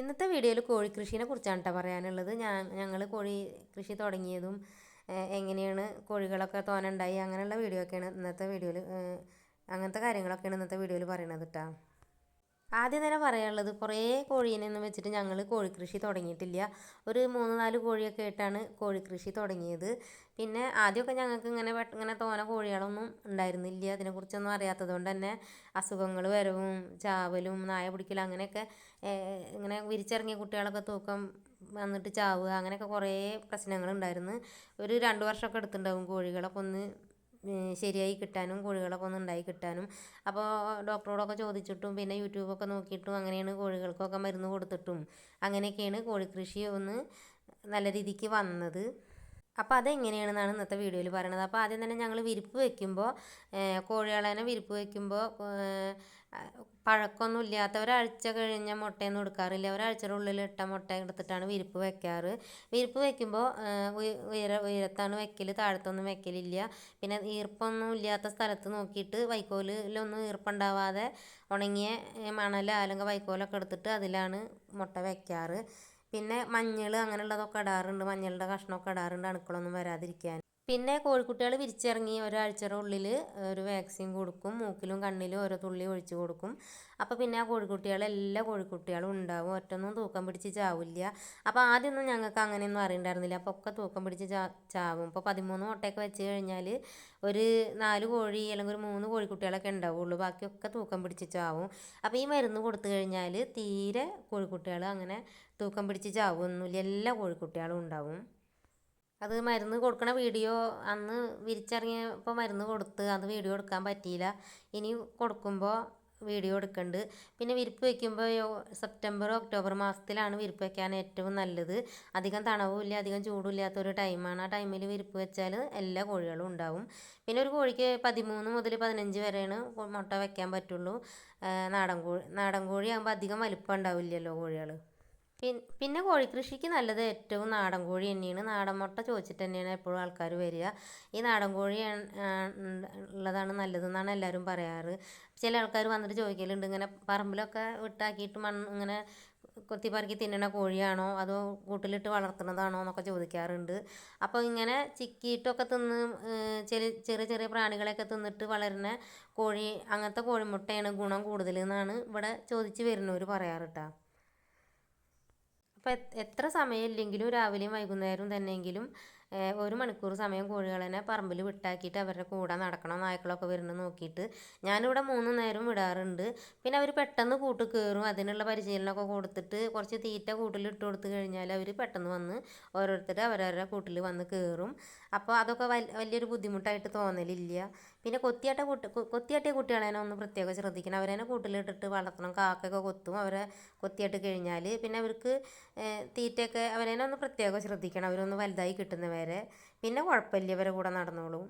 ഇന്നത്തെ വീഡിയോയിൽ കോഴിക്കൃഷിനെ കുറിച്ചാണ് കേട്ടോ പറയാനുള്ളത്. ഞങ്ങൾ കോഴി കൃഷി തുടങ്ങിയതും എങ്ങനെയാണ് കോഴികളൊക്കെ തോനുണ്ടായി അങ്ങനെയുള്ള വീഡിയോ ഒക്കെയാണ് ഇന്നത്തെ വീഡിയോയിൽ, അങ്ങനത്തെ കാര്യങ്ങളൊക്കെയാണ് ഇന്നത്തെ വീഡിയോയിൽ പറയണത് കേട്ടോ. ആദ്യം തന്നെ പറയാനുള്ളത്, കുറേ കോഴീനെയൊന്നും വെച്ചിട്ട് ഞങ്ങൾ കോഴിക്കൃഷി തുടങ്ങിയിട്ടില്ല. ഒരു 3-4 കോഴിയൊക്കെ ആയിട്ടാണ് കോഴിക്കൃഷി തുടങ്ങിയത്. പിന്നെ ആദ്യമൊക്കെ ഞങ്ങൾക്ക് ഇങ്ങനെ തോന കോഴികളൊന്നും ഉണ്ടായിരുന്നില്ല. അതിനെക്കുറിച്ചൊന്നും അറിയാത്തത് കൊണ്ട് തന്നെ അസുഖങ്ങൾ വരവും ചാവലും നായ പിടിക്കലും അങ്ങനെയൊക്കെ, ഇങ്ങനെ വിരിച്ചിറങ്ങിയ കുട്ടികളൊക്കെ തൂക്കം വന്നിട്ട് ചാവുക, അങ്ങനെയൊക്കെ കുറേ പ്രശ്നങ്ങളുണ്ടായിരുന്നു. ഒരു 2 വർഷമൊക്കെ എടുത്തിട്ടുണ്ടാവും കോഴികളൊക്കെ ഒന്ന് ശരിയായി കിട്ടാനും, കോഴികളൊക്കെ ഒന്ന് ഉണ്ടായി കിട്ടാനും. അപ്പോൾ ഡോക്ടറോടൊക്കെ ചോദിച്ചിട്ടും പിന്നെ യൂട്യൂബൊക്കെ നോക്കിയിട്ടും അങ്ങനെയാണ് കോഴികൾക്കൊക്കെ മരുന്ന് കൊടുത്തിട്ടും അങ്ങനെയൊക്കെയാണ് കോഴിക്കൃഷി ഒന്ന് നല്ല രീതിക്ക് വന്നത്. അപ്പോൾ അതെങ്ങനെയാണെന്നാണ് ഇന്നത്തെ വീഡിയോയിൽ പറയണത്. അപ്പോൾ ആദ്യം തന്നെ ഞങ്ങൾ വിരിപ്പ് വയ്ക്കുമ്പോൾ, കോഴികളെ വിരിപ്പ് വയ്ക്കുമ്പോൾ പഴക്കമൊന്നും ഇല്ലാത്ത ഒരാഴ്ച കഴിഞ്ഞ മുട്ടയൊന്നും എടുക്കാറില്ല. ഒരാഴ്ചയുടെ ഉള്ളിൽ ഇട്ട മുട്ട എടുത്തിട്ടാണ് വിരിപ്പ് വയ്ക്കാറ്. വിരിപ്പ് വയ്ക്കുമ്പോൾ ഉയരത്താണ് വയ്ക്കൽ, താഴത്തൊന്നും വയ്ക്കലില്ല. പിന്നെ ഈർപ്പൊന്നും ഇല്ലാത്ത സ്ഥലത്ത് നോക്കിയിട്ട് വൈക്കോലിലൊന്നും ഈർപ്പുണ്ടാവാതെ ഉണങ്ങിയ മണല അല്ലെങ്കിൽ വൈക്കോലൊക്കെ എടുത്തിട്ട് അതിലാണ് മുട്ട വയ്ക്കാറ്. പിന്നെ മഞ്ഞൾ അങ്ങനെയുള്ളതൊക്കെ ഇടാറുണ്ട്, മഞ്ഞളുടെ കഷ്ണമൊക്കെ ഇടാറുണ്ട് അണുക്കളൊന്നും വരാതിരിക്കാൻ. പിന്നെ കോഴിക്കുട്ടികൾ വിരിച്ചിറങ്ങി ഒരാഴ്ചയുടെ ഉള്ളിൽ ഒരു വാക്സിൻ കൊടുക്കും, മൂക്കിലും കണ്ണിലും ഓരോ തുള്ളി ഒഴിച്ച് കൊടുക്കും. അപ്പോൾ പിന്നെ ആ എല്ലാ കോഴിക്കുട്ടികളും ഉണ്ടാവും, ഒറ്റൊന്നും തൂക്കം പിടിച്ച് ചാവില്ല. അപ്പോൾ ആദ്യമൊന്നും ഞങ്ങൾക്ക് അങ്ങനെയൊന്നും അറിയണ്ടായിരുന്നില്ല. അപ്പോൾ ഒക്കെ തൂക്കം പിടിച്ച് ചാവും. ഇപ്പോൾ 13 മുട്ടയൊക്കെ വെച്ച് കഴിഞ്ഞാൽ ഒരു 4 കോഴി അല്ലെങ്കിൽ ഒരു 3 കോഴിക്കുട്ടികളൊക്കെ ഉണ്ടാവുള്ളൂ, ബാക്കിയൊക്കെ തൂക്കം പിടിച്ച് ചാവും. അപ്പോൾ ഈ മരുന്ന് കൊടുത്തു കഴിഞ്ഞാൽ തീരെ കോഴിക്കുട്ടികൾ അങ്ങനെ തൂക്കം പിടിച്ച് ചാവുമൊന്നുമില്ല, എല്ലാ കോഴിക്കുട്ടികളും ഉണ്ടാവും. അത് മരുന്ന് കൊടുക്കണ വീഡിയോ അന്ന് വിരിച്ചിറങ്ങിയപ്പോൾ മരുന്ന് കൊടുത്ത് അത് വീഡിയോ എടുക്കാൻ പറ്റിയില്ല. ഇനി കൊടുക്കുമ്പോൾ വീഡിയോ എടുക്കുന്നുണ്ട്. പിന്നെ വിരിപ്പ് വയ്ക്കുമ്പോൾ സെപ്റ്റംബർ ഒക്ടോബർ മാസത്തിലാണ് വിരിപ്പ് വയ്ക്കാൻ ഏറ്റവും നല്ലത്. അധികം തണവുമില്ല അധികം ചൂടില്ലാത്തൊരു ടൈമാണ്. ആ ടൈമിൽ വിരിപ്പ് വെച്ചാൽ എല്ലാ കോഴികളും ഉണ്ടാവും. പിന്നെ ഒരു കോഴിക്ക് 13 മുതൽ 15 വരെയാണ് മുട്ട വയ്ക്കാൻ പറ്റുള്ളൂ. നാടൻ കോഴി ആകുമ്പോൾ അധികം വലിപ്പം ഉണ്ടാവില്ലല്ലോ കോഴികൾ. പിന്നെ കോഴിക്കൃഷിക്ക് നല്ലത് ഏറ്റവും നാടൻ കോഴി തന്നെയാണ്. നാടൻ മുട്ട ചോദിച്ചിട്ട് തന്നെയാണ് എപ്പോഴും ആൾക്കാർ വരിക. ഈ നാടൻ കോഴി ഉള്ളതാണ് നല്ലതെന്നാണ് എല്ലാവരും പറയാറ്. ചില ആൾക്കാർ വന്നിട്ട് ചോദിക്കലുണ്ട്, ഇങ്ങനെ പറമ്പിലൊക്കെ വിട്ടാക്കിയിട്ട് ഇങ്ങനെ കൊത്തിപ്പറക്കി തിന്നണ കോഴിയാണോ അതോ കൂട്ടിലിട്ട് വളർത്തുന്നതാണോ എന്നൊക്കെ ചോദിക്കാറുണ്ട്. അപ്പോൾ ഇങ്ങനെ ചിക്കിയിട്ടൊക്കെ തിന്ന് ചെറിയ ചെറിയ പ്രാണികളെയൊക്കെ തിന്നിട്ട് വളരുന്ന കോഴി, അങ്ങനത്തെ കോഴിമുട്ടയാണ് ഗുണം കൂടുതൽ എന്നാണ് ഇവിടെ ചോദിച്ച് വരുന്നവർ പറയാറ് കേട്ടോ. അപ്പോൾ എത്ര സമയമില്ലെങ്കിലും രാവിലെയും വൈകുന്നേരവും തന്നെയെങ്കിലും 1 മണിക്കൂർ സമയം കോഴികളെ പറമ്പിൽ വിട്ടാക്കിയിട്ട് അവരുടെ കൂടെ നടക്കണം. നായ്ക്കളൊക്കെ വരുന്നത് നോക്കിയിട്ട് ഞാനിവിടെ 3 നേരം വിടാറുണ്ട്. പിന്നെ അവർ പെട്ടെന്ന് കൂട്ട് കയറും. അതിനുള്ള പരിശീലനമൊക്കെ കൊടുത്തിട്ട് കുറച്ച് തീറ്റ കൂട്ടിൽ ഇട്ട് കൊടുത്തു കഴിഞ്ഞാൽ അവർ പെട്ടെന്ന് വന്ന് ഓരോരുത്തർ അവരവരുടെ കൂട്ടിൽ വന്ന് കയറും. അപ്പോൾ അതൊക്കെ വലിയൊരു ബുദ്ധിമുട്ടായിട്ട് തോന്നലില്ല. പിന്നെ കൊത്തിയാട്ടിയ കുട്ടികളെ ഒന്ന് പ്രത്യേകം ശ്രദ്ധിക്കണം. അവരെ കൂട്ടിലിട്ടിട്ട് വളർത്തണം. കാക്കയൊക്കെ കൊത്തും അവരെ കൊത്തിയാട്ട് കഴിഞ്ഞാൽ. പിന്നെ അവർക്ക് തീറ്റയൊക്കെ അവരെ ഒന്ന് പ്രത്യേകം ശ്രദ്ധിക്കണം, അവരൊന്ന് വലുതായി കിട്ടുന്നവരെ. പിന്നെ കുഴപ്പമില്ല, അവരെ കൂടെ നടന്നോളും.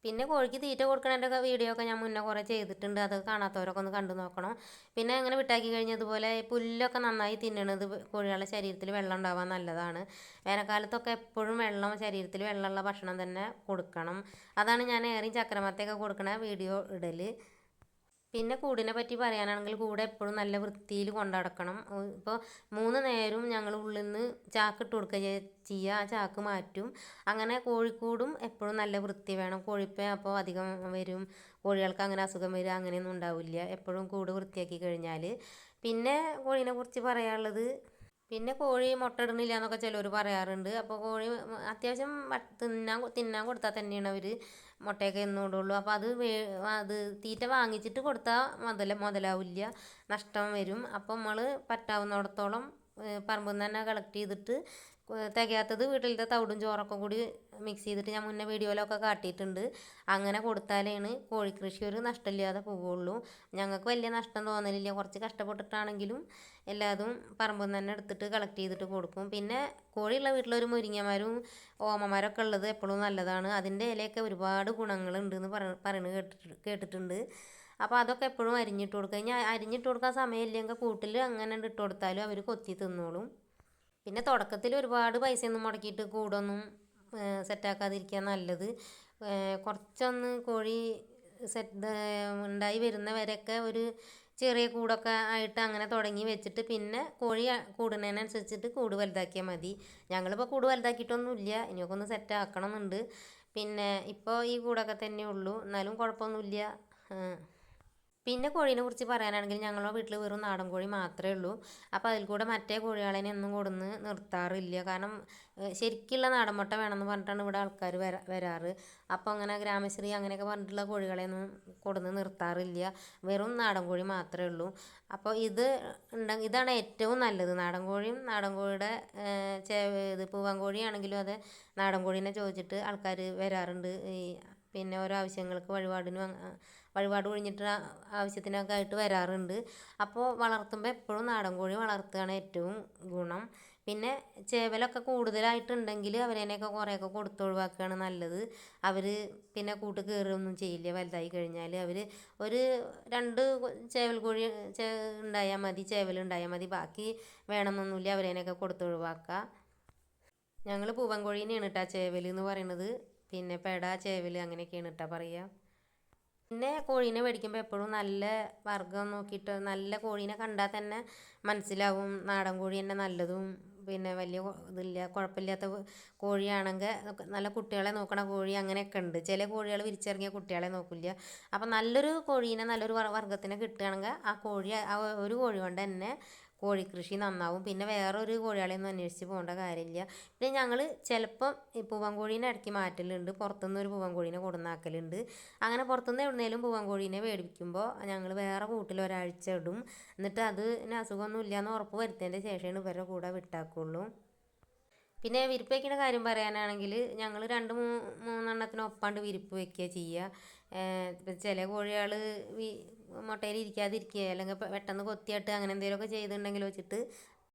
പിന്നെ കോഴിക്ക് തീറ്റ കൊടുക്കണതിൻ്റെ വീഡിയോ ഒക്കെ ഞാൻ മുന്നേ കുറേ ചെയ്തിട്ടുണ്ട്, അത് കാണാത്തവരൊക്കെ ഒന്ന് കണ്ടു നോക്കണം. പിന്നെ അങ്ങനെ വിട്ടാക്കി കഴിഞ്ഞതുപോലെ പുല്ലൊക്കെ നന്നായി തിന്നണത് കോഴികളുടെ ശരീരത്തിൽ വെള്ളം ഉണ്ടാവാൻ നല്ലതാണ്. വേനൽക്കാലത്തൊക്കെ എപ്പോഴും ശരീരത്തിൽ വെള്ളമുള്ള ഭക്ഷണം തന്നെ കൊടുക്കണം. അതാണ് ഞാൻ ഏറെയും ചക്രമത്തേക്ക് കൊടുക്കണ വീഡിയോ ഇടൽ. പിന്നെ കൂടിനെ പറ്റി പറയാനാണെങ്കിൽ കൂടെ എപ്പോഴും നല്ല വൃത്തിയിൽ കൊണ്ടടക്കണം. ഇപ്പോൾ 3 നേരവും ഞങ്ങൾ ഉള്ളിൽ നിന്ന് ചാക്ക് ഇട്ട് കൊടുക്കുക ചെയ്യുക, ആ ചാക്ക് മാറ്റും. അങ്ങനെ കോഴിക്കൂടും എപ്പോഴും നല്ല വൃത്തി വേണം. കോഴിപ്പേ അപ്പോൾ അധികം വരും, കോഴികൾക്ക് അങ്ങനെ അസുഖം വരിക അങ്ങനെയൊന്നും ഉണ്ടാവില്ല എപ്പോഴും കൂട് വൃത്തിയാക്കി കഴിഞ്ഞാൽ. പിന്നെ കോഴീനെ കുറിച്ച് പറയാനുള്ളത്, പിന്നെ കോഴി മുട്ട ഇടുന്നില്ല എന്നൊക്കെ ചിലർ പറയാറുണ്ട്. അപ്പോൾ കോഴി അത്യാവശ്യം തിന്നാൻ കൊടുത്താൽ തന്നെയാണ് അവർ മുട്ടയൊക്കെ എന്നും ഇടുള്ളൂ. അപ്പോൾ അത് തീറ്റ വാങ്ങിച്ചിട്ട് കൊടുത്താൽ മുതലാവില്ല, നഷ്ടം വരും. അപ്പോൾ നമ്മൾ പറ്റാവുന്നിടത്തോളം പറമ്പിൽ നിന്ന് തന്നെ കളക്ട് ചെയ്തിട്ട് തികയാത്തത് വീട്ടിലത്തെ തവിടും ചോറൊക്കെ കൂടി മിക്സ് ചെയ്തിട്ട് ഞാൻ മുന്നേ വീഡിയോയിലൊക്കെ കാട്ടിയിട്ടുണ്ട്. അങ്ങനെ കൊടുത്താലാണ് കോഴിക്കൃഷി ഒരു നഷ്ടമില്ലാതെ പോവുള്ളൂ. ഞങ്ങൾക്ക് വലിയ നഷ്ടം തോന്നലില്ല, കുറച്ച് കഷ്ടപ്പെട്ടിട്ടാണെങ്കിലും എല്ലാതും പറമ്പിൽ നിന്ന് തന്നെ എടുത്തിട്ട് കളക്ട് ചെയ്തിട്ട് കൊടുക്കും. പിന്നെ കോഴിയുള്ള വീട്ടിലൊരു മുരിങ്ങമരവും ഓമമരമൊക്കെ ഉള്ളത് എപ്പോഴും നല്ലതാണ്. അതിൻ്റെ ഇലയൊക്കെ ഒരുപാട് ഗുണങ്ങളുണ്ട് എന്ന് പറയുന്നത് കേട്ടിട്ടുണ്ട്. അപ്പോൾ അതൊക്കെ എപ്പോഴും അരിഞ്ഞിട്ട് കൊടുക്കുക. ഇനി അരിഞ്ഞിട്ട് കൊടുക്കാൻ സമയമില്ലെങ്കിൽ കൂട്ടിൽ അങ്ങനെ ഇട്ട് കൊടുത്താലും അവർ കൊത്തി തിന്നോളും. പിന്നെ തുടക്കത്തിൽ ഒരുപാട് പൈസയൊന്നും മുടക്കിയിട്ട് കൂടൊന്നും സെറ്റാക്കാതിരിക്കുക നല്ലത്. കുറച്ചൊന്ന് കോഴി ഉണ്ടായി വരുന്നവരെയൊക്കെ ഒരു ചെറിയ കൂടൊക്കെ ആയിട്ട് അങ്ങനെ തുടങ്ങി വെച്ചിട്ട് പിന്നെ കോഴി കൂടുന്നതിനനുസരിച്ചിട്ട് കൂട് വലുതാക്കിയാൽ മതി. ഞങ്ങളിപ്പോൾ കൂട് വലുതാക്കിയിട്ടൊന്നുമില്ല, ഇനിയൊക്കെ ഒന്ന് സെറ്റ് ആക്കണം എന്നുണ്ട്. പിന്നെ ഇപ്പോൾ ഈ കൂടൊക്കെ തന്നെ ഉള്ളൂ, എന്നാലും കുഴപ്പമൊന്നുമില്ല. പിന്നെ കോഴീനെ കുറിച്ച് പറയാനാണെങ്കിൽ ഞങ്ങളുടെ വീട്ടിൽ വെറും നാടൻ കോഴി മാത്രമേ ഉള്ളൂ. അപ്പോൾ അതിൽ കൂടെ മറ്റേ കോഴികളെ ഒന്നും കൊടുന്ന് നിർത്താറില്ല. കാരണം ശരിക്കുള്ള നാടൻ മുട്ട വേണമെന്ന് പറഞ്ഞിട്ടാണ് ഇവിടെ ആൾക്കാർ വരാറ്. അപ്പോൾ അങ്ങനെ ഗ്രാമശ്രീ അങ്ങനെയൊക്കെ പറഞ്ഞിട്ടുള്ള കോഴികളെയൊന്നും കൊടുന്ന് നിർത്താറില്ല. വെറും നാടൻ കോഴി മാത്രമേ ഉള്ളൂ. അപ്പോൾ ഇതാണ് ഏറ്റവും നല്ലത്. നാടൻ കോഴിയും നാടൻ കോഴിയുടെ ഇത് പൂവൻ കോഴിയാണെങ്കിലും അത് നാടൻ കോഴീനെ ചോദിച്ചിട്ട് ആൾക്കാർ വരാറുണ്ട്. പിന്നെ ഓരോ ആവശ്യങ്ങൾക്ക് വഴിപാട് ഒഴിഞ്ഞിട്ട് ആവശ്യത്തിനൊക്കെ ആയിട്ട് വരാറുണ്ട്. അപ്പോൾ വളർത്തുമ്പോൾ എപ്പോഴും നാടൻ കോഴി വളർത്തുകയാണ് ഏറ്റവും ഗുണം. പിന്നെ ചേവലൊക്കെ കൂടുതലായിട്ടുണ്ടെങ്കിൽ അവരതിനെയൊക്കെ കുറേയൊക്കെ കൊടുത്തൊഴിവാക്കുകയാണ് നല്ലത്. അവർ പിന്നെ കൂട്ട് കയറുകയൊന്നും ചെയ്യില്ല. വലുതായി കഴിഞ്ഞാൽ അവർ ഒരു 2 ചേവൽ കോഴി ചേവലുണ്ടായാൽ മതി, ബാക്കി വേണമെന്നൊന്നുമില്ല. അവരതിനെയൊക്കെ കൊടുത്തൊഴിവാക്കുക. ഞങ്ങൾ പൂവൻ കോഴീനെയാണ് കേട്ടോ ചേവൽ എന്ന് പറയുന്നത്. പിന്നെ പെട, ചേവൽ അങ്ങനെയൊക്കെയാണ് കേട്ടോ പറയുക. പിന്നെ കോഴീനെ മേടിക്കുമ്പോൾ എപ്പോഴും നല്ല വർഗ്ഗം നോക്കിയിട്ട്, നല്ല കോഴീനെ കണ്ടാൽ തന്നെ മനസ്സിലാവും നാടൻ കോഴി തന്നെ നല്ലതും പിന്നെ വലിയ ഇതില്ല കുഴപ്പമില്ലാത്ത കോഴിയാണെങ്കിൽ നല്ല കുട്ടികളെ നോക്കണ കോഴി അങ്ങനെയൊക്കെ ഉണ്ട്. ചില കോഴികൾ വിരിച്ചിറങ്ങിയ കുട്ടികളെ നോക്കില്ല. അപ്പം നല്ലൊരു കോഴീനെ നല്ലൊരു വർഗ്ഗത്തിനെ കിട്ടുകയാണെങ്കിൽ ആ ഒരു കോഴി കൊണ്ട് തന്നെ കോഴിക്കൃഷി നന്നാവും. പിന്നെ വേറൊരു കോഴികളെയൊന്നും അന്വേഷിച്ച് പോകേണ്ട കാര്യമില്ല. പിന്നെ ഞങ്ങൾ ചിലപ്പം ഈ പൂവൻ കോഴീനെ ഇടയ്ക്ക് മാറ്റലുണ്ട്, പുറത്തുനിന്ന് ഒരു പൂവൻ കോഴീനെ കൊടുന്നാക്കലുണ്ട്. അങ്ങനെ പുറത്തുനിന്ന് എവിടുന്നേലും പൂവൻ കോഴീനെ മേടിക്കുമ്പോൾ ഞങ്ങൾ വേറെ കൂട്ടിൽ ഒരാഴ്ച ഇടും. എന്നിട്ട് അതിന് അസുഖമൊന്നും ഇല്ലയെന്ന് ഉറപ്പ് വരുത്തിയതിൻ്റെ ശേഷമാണ് ഇവരുടെ കൂടെ വിട്ടാക്കുള്ളൂ. പിന്നെ വിരിപ്പ് വയ്ക്കുന്ന കാര്യം പറയാനാണെങ്കിൽ ഞങ്ങൾ 2-3 ഒപ്പാണ്ട് വിരിപ്പ് വയ്ക്കുക ചെയ്യുക. ചില കോഴികൾ മുട്ടയിൽ ഇരിക്കാതിരിക്കുക അല്ലെങ്കിൽ പെട്ടെന്ന് കൊത്തിയാട്ട് അങ്ങനെ എന്തെങ്കിലുമൊക്കെ ചെയ്തിട്ടുണ്ടെങ്കിൽ വെച്ചിട്ട്